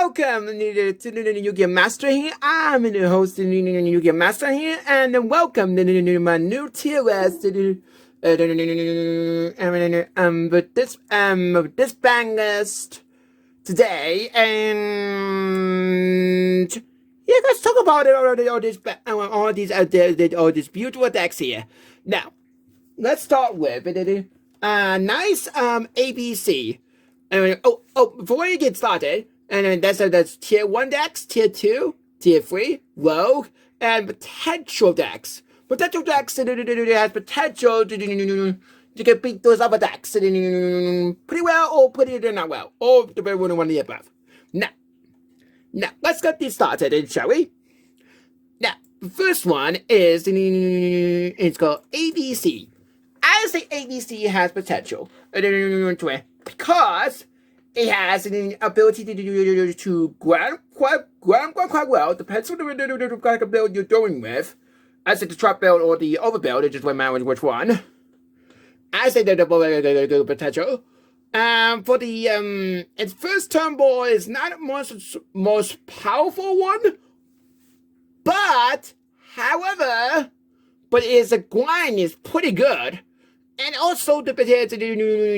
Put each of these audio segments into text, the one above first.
welcome to the Yu-Gi-Oh! Master here. I'm the host of the Yu-Gi-Oh! Master here, and welcome to my new tier list. With this bang list today, and yeah, let's talk about all these beautiful decks here. Now, let's start with nice ABC. Before you get started, and then that's tier 1 decks, tier 2, tier 3, rogue, and potential decks. Potential decks has potential to can beat those other decks pretty well or pretty not well, or the very one of the above. Now, let's get this started, shall we? Now, the first one is it's called ABC. I say ABC has potential because it has an ability to ground quite well. Depends on the kind of build you're doing with. I say the trap build or the overbuild. It just went out which one. I say the potential. For the its first turn ball is not the most powerful one, but however, its grind is pretty good. And also, the potato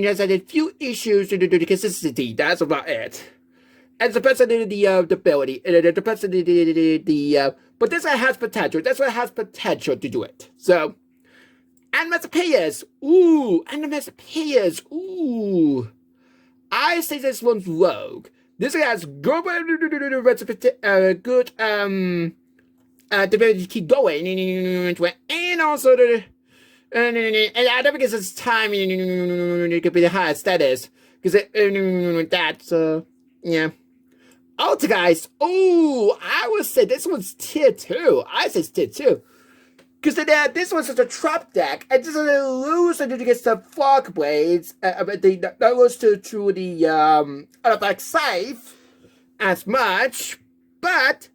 has had a few issues to the consistency. That's about it. And it depends on the ability. It depends on but this one has potential. That's what has potential to do it. So, Animaspayers. Ooh, Animaspayers. Ooh. I say this one's rogue. This one has good ability to keep going. And also and I don't think it's time it could be the higher status because that's yeah. Also, guys, I would say this one's tier 2. I say it's tier 2 because this one's such a trap deck. It doesn't lose against the fog blades. That goes to the like safe as much, but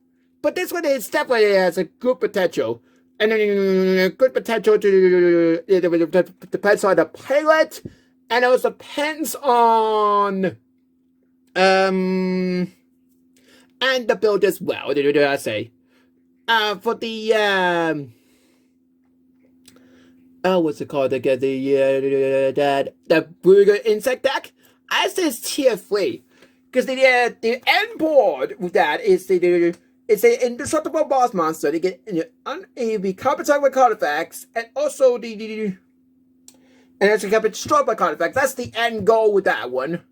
this one is definitely has a good potential. And then good potential to depends on the pilot, and it also depends on and the build as well. Did I say? For the what's it called again? The Burger Insect deck. I say it's tier 3 because the end board with that is it's an indestructible boss monster. They get be compensated with card effects, and also and it's can be destroyed by card effects. That's the end goal with that one.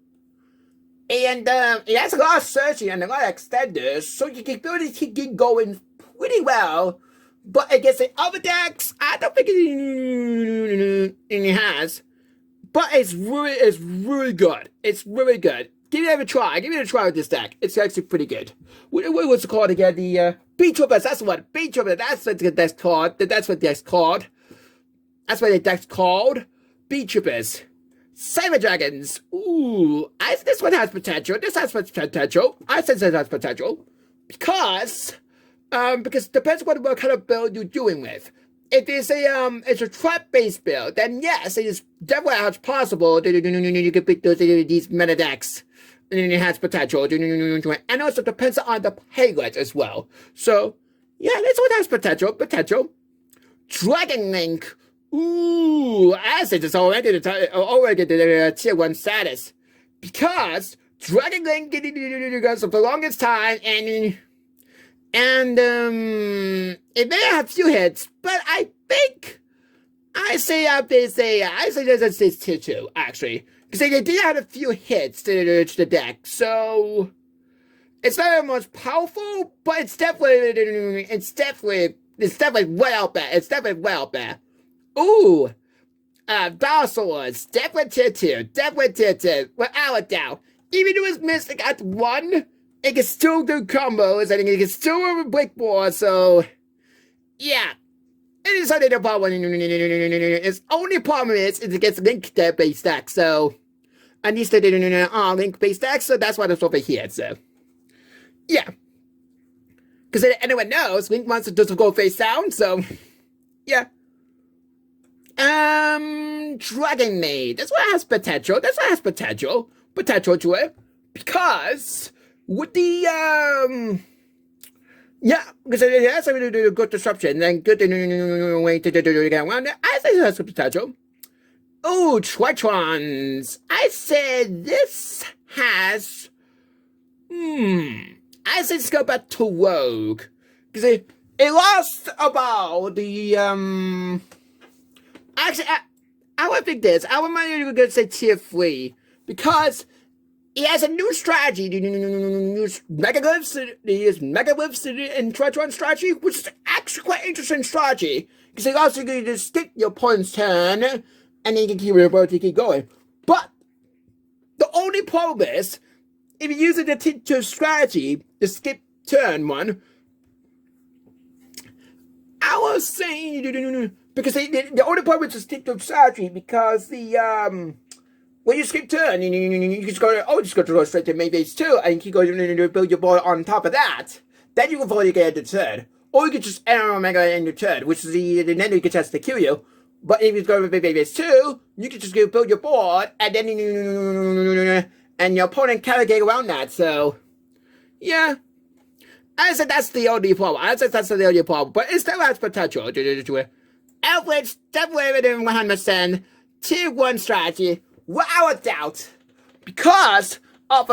And it has a lot of searching and a lot of extenders, so you can really keep going pretty well. But against the other decks, I don't think it has. But it's really good. It's really good. Give it a try. Give it a try with this deck. It's actually pretty good. What's it called again? The Beat Troopers. That's what Beat Troopers. That's what the deck's called. That's what the deck's called. That's what the deck's called. Beat Troopers. Cyber Dragons. Ooh, this one has potential. This has potential. I said it has potential because it depends on what kind of build you're doing with. If it's a trap-based build, then yes, it is definitely as possible that you can pick these meta decks. And it has potential. And also depends on the pilot as well. So, yeah, this one has potential. Dragon Link. Ooh, I said it's already the tier 1 status. Because Dragon Link goes for the longest time and it may have a few hits, but I think I say it's tier 2, actually. Because they did have a few hits to the deck, so it's not very much powerful, but it's definitely way out there. It's definitely way out there. Ooh, Dinosaurs, definitely tier 2, without a doubt. Even though it's missing at 1, it can still do combos, and it can still break board, so yeah. It is only the problem. Its only problem is it gets link-based decks, so I need to do link-based decks, so that's why it's over here, so yeah. Because anyone knows, Link Monster doesn't go face down, so yeah. Dragon Maid. This one has potential. Potential to it. Because with the yeah, because it has a good disruption and good way to get around it. I think it has some potential. Oh, Tritrons. I said this has I say let's go back to Rogue. Because it lost about the actually I would think this. I would mind to say tier 3. Because he has a new strategy. New megaglyphs. He has megaglyphs in Tritron strategy, which is actually quite interesting strategy. Because he also can just skip your opponent's turn, and then you can keep your ability to keep going. But the only problem is, if you use the teacher strategy, the skip turn one, I was saying because the only problem is the skip turn strategy because the when you skip turn, you just go straight to main base 2, and you can go build your board on top of that. Then you can probably get into turn. Or you can just enter Omega in your turn, which is then you can test to kill you. But if you go to main base 2, you can just go build your board, and then and your opponent can't get around that, so yeah. I said that's the only problem. But it still has potential. Average, definitely within 100%, tier 1 strategy, without a doubt, because of